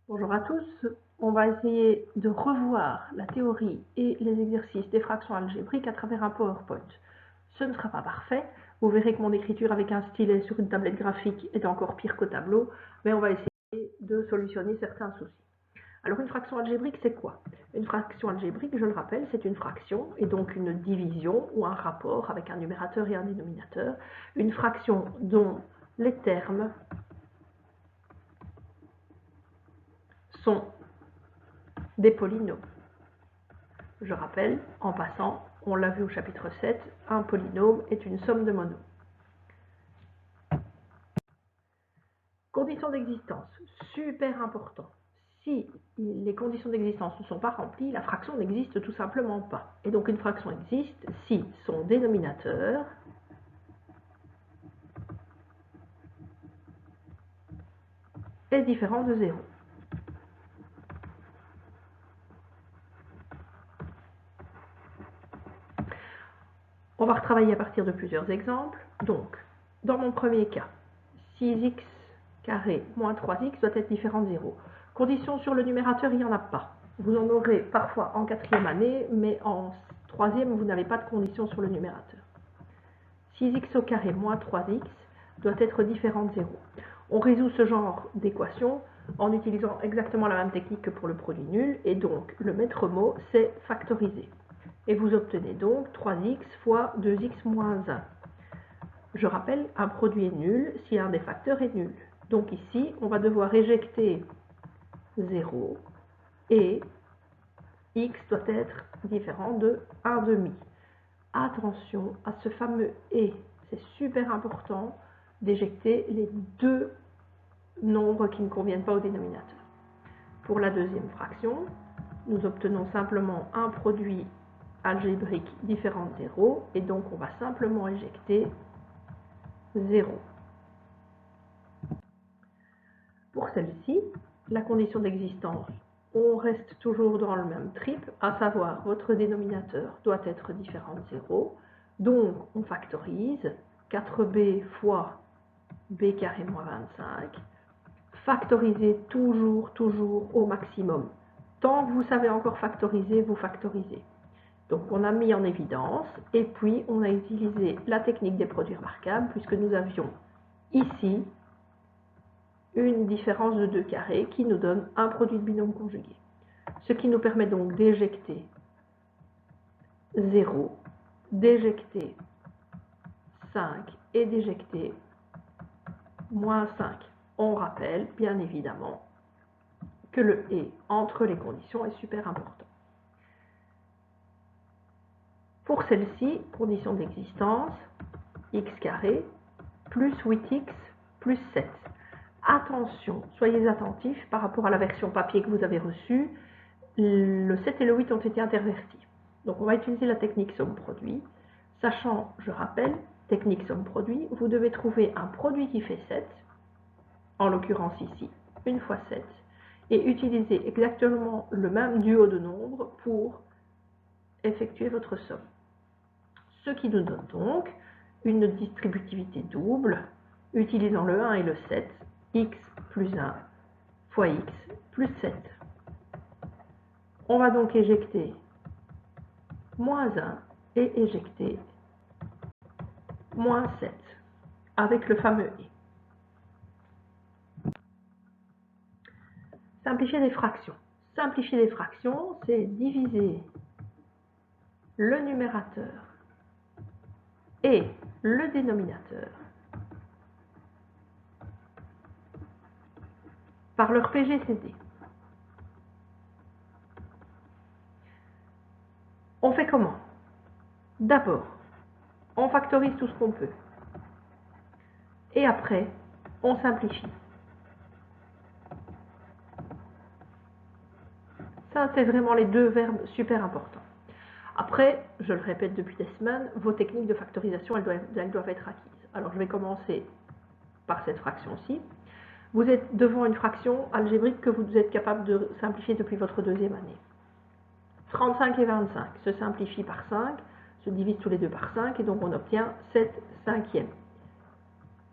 Bonjour à tous, on va essayer de revoir la théorie et les exercices des fractions algébriques à travers un PowerPoint. Ce ne sera pas parfait, vous verrez que mon écriture avec un stylet sur une tablette graphique est encore pire qu'au tableau, mais on va essayer de solutionner certains soucis. Alors une fraction algébrique, c'est quoi? Une fraction algébrique, je le rappelle, c'est une fraction et donc une division ou un rapport avec un numérateur et un dénominateur. Une fraction dont les termes sont des polynômes. Je rappelle, en passant, on l'a vu au chapitre 7, un polynôme est une somme de monomes. Conditions d'existence, super important. Si les conditions d'existence ne sont pas remplies, la fraction n'existe tout simplement pas. Et donc une fraction existe si son dénominateur est différent de 0. On va retravailler à partir de plusieurs exemples. Donc, dans mon premier cas, 6x carré moins 3x doit être différent de 0. Condition sur le numérateur, il n'y en a pas. Vous en aurez parfois en 4e année, mais en 3e, vous n'avez pas de condition sur le numérateur. 6x au carré moins 3x doit être différent de 0. On résout ce genre d'équation en utilisant exactement la même technique que pour le produit nul, et donc le maître mot, c'est factoriser. Et vous obtenez donc 3x fois 2x moins 1. Je rappelle, un produit est nul si un des facteurs est nul. Donc ici, on va devoir éjecter 0 et x doit être différent de 1,5. Attention à ce fameux et, c'est super important d'éjecter les deux nombres qui ne conviennent pas au dénominateur. Pour la deuxième fraction, nous obtenons simplement un produit algébrique différent de 0 et donc on va simplement éjecter 0. Pour celle-ci, la condition d'existence, on reste toujours dans le même trip, à savoir votre dénominateur doit être différent de 0, donc on factorise 4b fois b carré moins 25, factorisez toujours au maximum. Tant que vous savez encore factoriser, vous factorisez. Donc on a mis en évidence et puis on a utilisé la technique des produits remarquables puisque nous avions ici une différence de 2 carrés qui nous donne un produit de binôme conjugué. Ce qui nous permet donc d'éjecter 0, d'éjecter 5 et d'éjecter moins 5. On rappelle bien évidemment que le et entre les conditions est super important. Pour celle-ci, condition d'existence, x carré plus 8x plus 7. Attention, soyez attentifs par rapport à la version papier que vous avez reçue, le 7 et le 8 ont été intervertis. Donc on va utiliser la technique somme-produit, sachant, je rappelle, technique somme-produit, vous devez trouver un produit qui fait 7, en l'occurrence ici, 1 fois 7, et utiliser exactement le même duo de nombres pour effectuer votre somme. Ce qui nous donne donc une distributivité double, utilisant le 1 et le 7, x plus 1 fois x plus 7. On va donc éjecter moins 1 et éjecter moins 7 avec le fameux et. Simplifier des fractions. Simplifier des fractions, c'est diviser le numérateur et le dénominateur par leur PGCD. On fait comment? D'abord, on factorise tout ce qu'on peut. Et après, on simplifie. Ça, c'est vraiment les deux verbes super importants. Après, je le répète depuis des semaines, vos techniques de factorisation, elles doivent être acquises. Alors, je vais commencer par cette fraction-ci. Vous êtes devant une fraction algébrique que vous êtes capable de simplifier depuis votre deuxième année. 35 et 25 se simplifient par 5, se divisent tous les deux par 5, et donc on obtient 7 cinquièmes.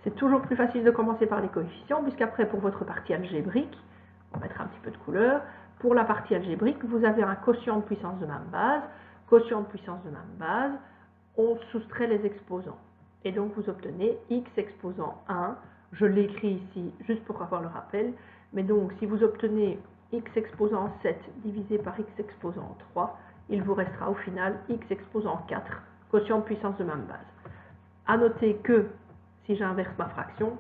C'est toujours plus facile de commencer par les coefficients, puisqu'après, pour votre partie algébrique, On va mettre un petit peu de couleur. Pour la partie algébrique, vous avez un quotient de puissance de même base. Quotient de puissance de même base, on soustrait les exposants. Et donc vous obtenez x exposant 1. Je l'écris ici juste pour avoir le rappel. Mais donc si vous obtenez x exposant 7 divisé par x exposant 3, il vous restera au final x exposant 4, quotient de puissance de même base. À noter que si j'inverse ma fraction,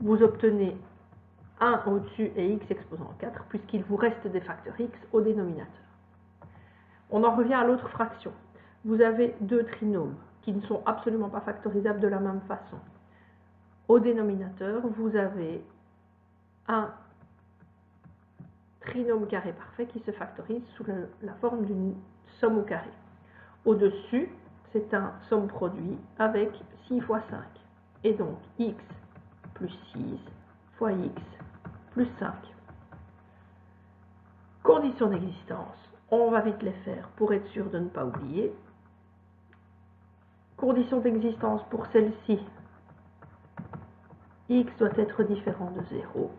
vous obtenez 1 au-dessus et x exposant 4, puisqu'il vous reste des facteurs x au dénominateur. On en revient à l'autre fraction. Vous avez deux trinômes qui ne sont absolument pas factorisables de la même façon. Au dénominateur, vous avez un trinôme carré parfait qui se factorise sous la forme d'une somme au carré. Au-dessus, c'est un somme produit avec 6 fois 5. Et donc, x plus 6 fois x plus 5. Conditions d'existence, on va vite les faire pour être sûr de ne pas oublier. Conditions d'existence pour celle-ci, x doit être différent de 0.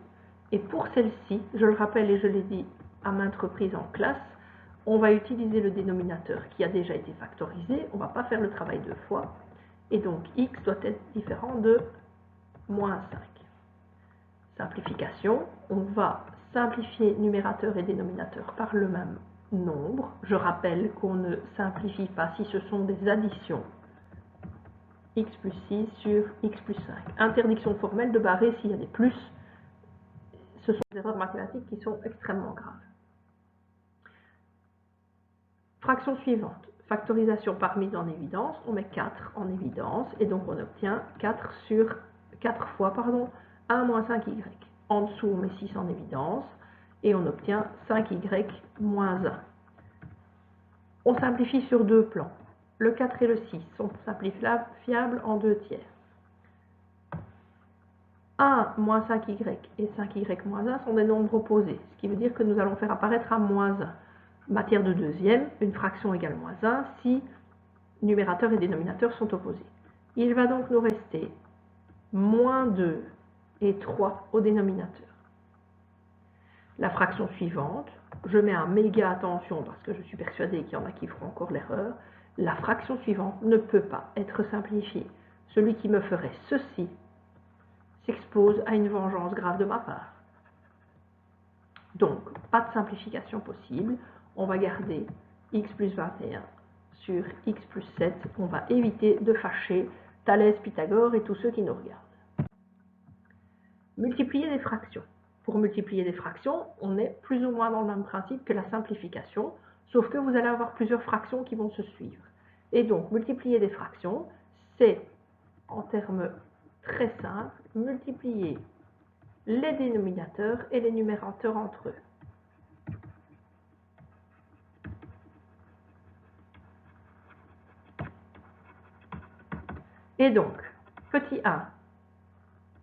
Et pour celle-ci, je le rappelle et je l'ai dit à maintes reprises en classe, on va utiliser le dénominateur qui a déjà été factorisé, on ne va pas faire le travail deux fois, et donc x doit être différent de moins 5. Simplification, on va simplifier numérateur et dénominateur par le même nombre. Je rappelle qu'on ne simplifie pas si ce sont des additions. X plus 6 sur x plus 5. Interdiction formelle de barrer s'il y a des plus. Ce sont des erreurs mathématiques qui sont extrêmement graves. Fraction suivante. Factorisation par mise en évidence. On met 4 en évidence et donc on obtient 4 fois 1 moins 5y. En dessous, on met 6 en évidence et on obtient 5y moins 1. On simplifie sur deux plans. Le 4 et le 6 sont simplifiables en 2 tiers. 1 moins 5y et 5y moins 1 sont des nombres opposés, ce qui veut dire que nous allons faire apparaître un moins 1. Matière de deuxième, une fraction égale moins 1 si numérateur et dénominateur sont opposés. Il va donc nous rester moins 2 et 3 au dénominateur. La fraction suivante, je mets un méga attention parce que je suis persuadée qu'il y en a qui feront encore l'erreur. La fraction suivante ne peut pas être simplifiée. Celui qui me ferait ceci s'expose à une vengeance grave de ma part. Donc, pas de simplification possible. On va garder x plus 21 sur x plus 7. On va éviter de fâcher Thalès, Pythagore et tous ceux qui nous regardent. Multiplier des fractions. Pour multiplier des fractions, on est plus ou moins dans le même principe que la simplification, sauf que vous allez avoir plusieurs fractions qui vont se suivre. Et donc, multiplier des fractions, c'est, en termes très simples, multiplier les dénominateurs et les numérateurs entre eux. Et donc, petit 1,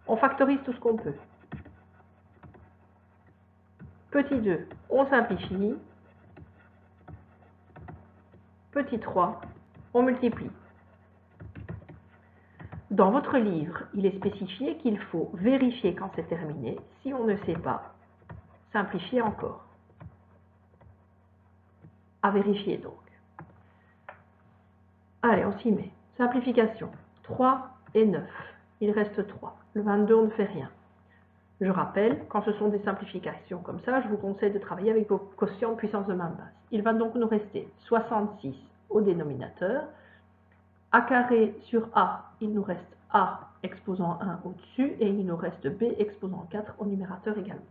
on factorise tout ce qu'on peut. Petit 2, on simplifie. Petit 3, on multiplie. Dans votre livre, il est spécifié qu'il faut vérifier quand c'est terminé. Si on ne sait pas, simplifier encore. À vérifier donc. Allez, on s'y met. Simplification. 3 et 9. Il reste 3. Le 22, on ne fait rien. Je rappelle, quand ce sont des simplifications comme ça, je vous conseille de travailler avec vos quotients de puissance de même base. Il va donc nous rester 66 au dénominateur. A carré sur A, il nous reste A exposant 1 au-dessus et il nous reste B exposant 4 au numérateur également.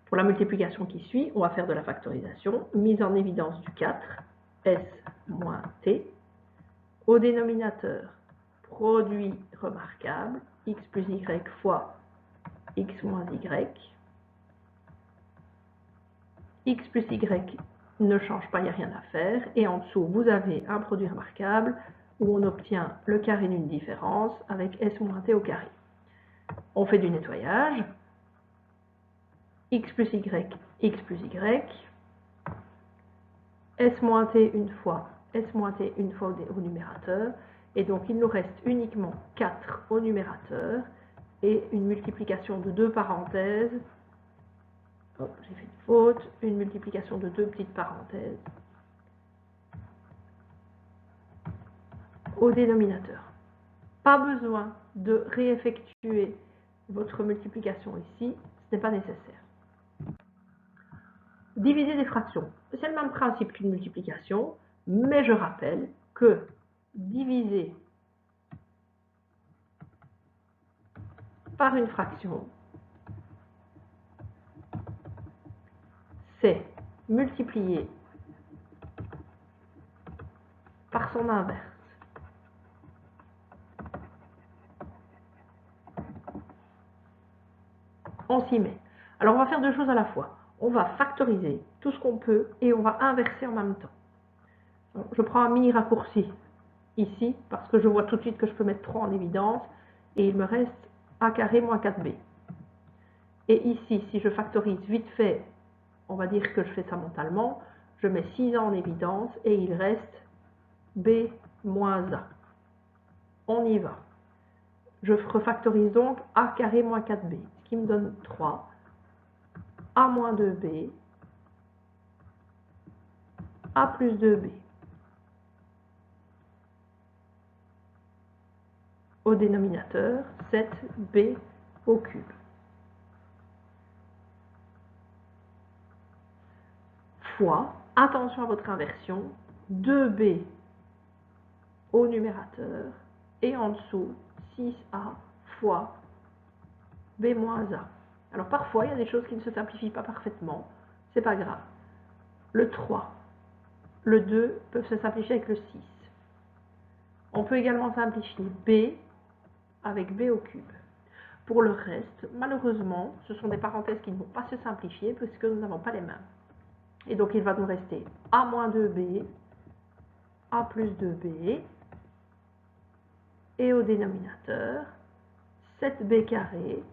Pour la multiplication qui suit, on va faire de la factorisation. Mise en évidence du 4, S moins T. Au dénominateur, produit remarquable, x plus y fois x moins y. X plus y ne change pas, il n'y a rien à faire. Et en dessous, vous avez un produit remarquable où on obtient le carré d'une différence avec s moins t au carré. On fait du nettoyage. X plus y, x plus y. S moins t une fois au numérateur. Et donc, il nous reste uniquement 4 au numérateur et une multiplication de 2 parenthèses. Hop, j'ai fait une faute. Une multiplication de 2 petites parenthèses au dénominateur. Pas besoin de réeffectuer votre multiplication ici, ce n'est pas nécessaire. Diviser des fractions, c'est le même principe qu'une multiplication, mais je rappelle que diviser par une fraction, c'est multiplier par son inverse. On s'y met. Alors on va faire deux choses à la fois. On va factoriser tout ce qu'on peut et on va inverser en même temps. Donc, je prends un mini raccourci ici parce que je vois tout de suite que je peux mettre 3 en évidence et il me reste a carré moins 4b. Et ici, si je factorise vite fait, on va dire que je fais ça mentalement, je mets 6a en évidence et il reste b moins a. On y va. Je refactorise donc a carré moins 4b, ce qui me donne 3. A moins 2b, a plus 2b. Au dénominateur, 7b au cube. Fois, attention à votre inversion, 2b au numérateur et en dessous, 6a fois b moins a. Alors parfois, il y a des choses qui ne se simplifient pas parfaitement, c'est pas grave. Le 3, le 2 peuvent se simplifier avec le 6. On peut également simplifier b avec b au cube. Pour le reste, malheureusement, ce sont des parenthèses qui ne vont pas se simplifier puisque nous n'avons pas les mêmes. Et donc il va nous rester a moins 2b, a plus 2b, et au dénominateur, 7b carré,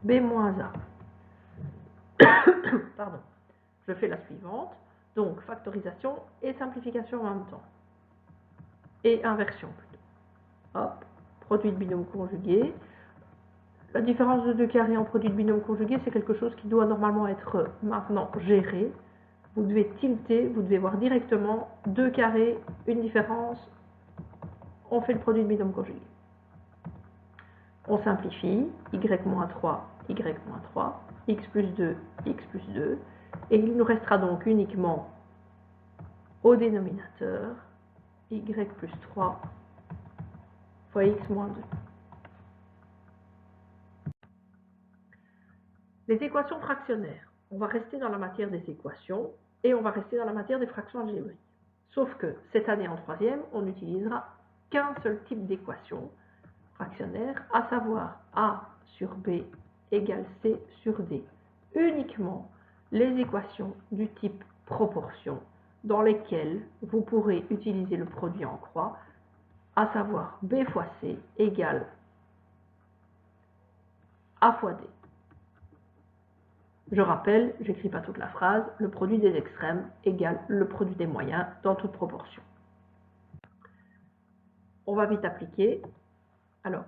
b moins a. Pardon. Je fais la suivante. Donc, factorisation et simplification en même temps. Et inversion plutôt. Hop, produit de binôme conjugué. La différence de 2 carrés en produit de binôme conjugué, c'est quelque chose qui doit normalement être maintenant géré. Vous devez tilter, vous devez voir directement 2 carrés, une différence. On fait le produit de binôme conjugué. On simplifie, y moins 3, y moins 3, x plus 2, x plus 2. Et il nous restera donc uniquement au dénominateur y plus 3 fois x moins 2. Les équations fractionnaires. On va rester dans la matière des équations et on va rester dans la matière des fractions algébriques. Sauf que cette année en troisième, on n'utilisera qu'un seul type d'équation fractionnaire, à savoir a sur b égale c sur d. Uniquement les équations du type proportion dans lesquelles vous pourrez utiliser le produit en croix, à savoir b fois c égale a fois d. Je rappelle, j'écris pas toute la phrase, le produit des extrêmes égale le produit des moyens dans toute proportion. On va vite appliquer. Alors,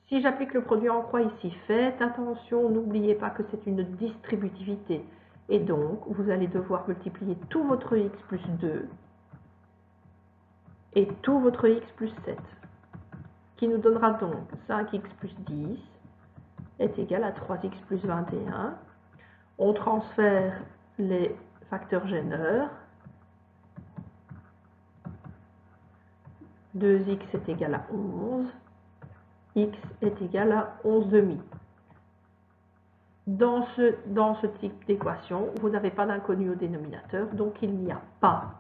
si j'applique le produit en croix ici, faites attention, n'oubliez pas que c'est une distributivité. Et donc, vous allez devoir multiplier tout votre x plus 2 et tout votre x plus 7, qui nous donnera donc 5x plus 10 est égal à 3x plus 21. On transfère les facteurs gêneurs. 2x est égal à 11. X est égal à 11 demi. Dans ce type d'équation, vous n'avez pas d'inconnu au dénominateur, donc il n'y a pas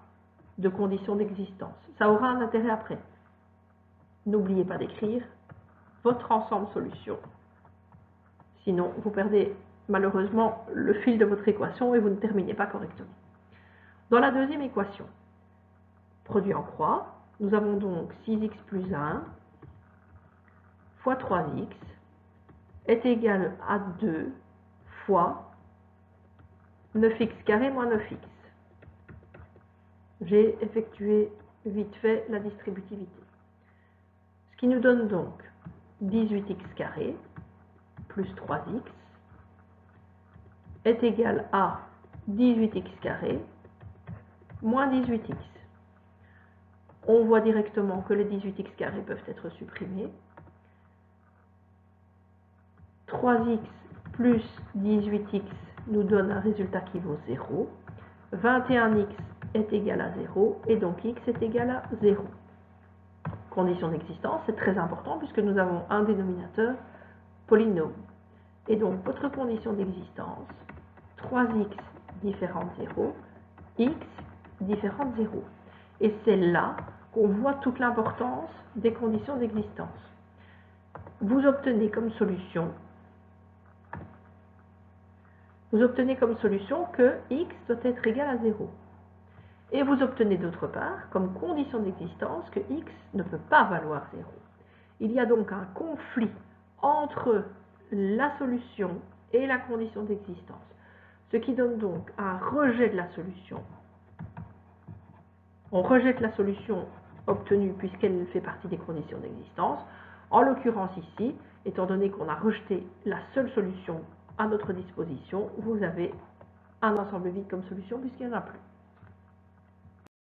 de condition d'existence. Ça aura un intérêt après. N'oubliez pas d'écrire votre ensemble solution. Sinon, vous perdez malheureusement le fil de votre équation et vous ne terminez pas correctement. Dans la deuxième équation, produit en croix, nous avons donc 6x plus 1 fois 3x est égal à 2 fois 9x carré moins 9x. J'ai effectué vite fait la distributivité. Ce qui nous donne donc 18x carré plus 3x est égal à 18x carré moins 18x. On voit directement que les 18x carrés peuvent être supprimés. 3x plus 18x nous donne un résultat qui vaut 0. 21x est égal à 0 et donc x est égal à 0. Condition d'existence, c'est très important puisque nous avons un dénominateur polynôme. Et donc votre condition d'existence, 3x différent de 0, x différent de 0. Et c'est là qu'on voit toute l'importance des conditions d'existence. Vous obtenez comme solution que x doit être égal à 0. Et vous obtenez d'autre part comme condition d'existence que x ne peut pas valoir 0. Il y a donc un conflit entre la solution et la condition d'existence, ce qui donne donc un rejet de la solution. On rejette la solution obtenue puisqu'elle fait partie des conditions d'existence. En l'occurrence ici, étant donné qu'on a rejeté la seule solution à notre disposition, vous avez un ensemble vide comme solution puisqu'il n'y en a plus.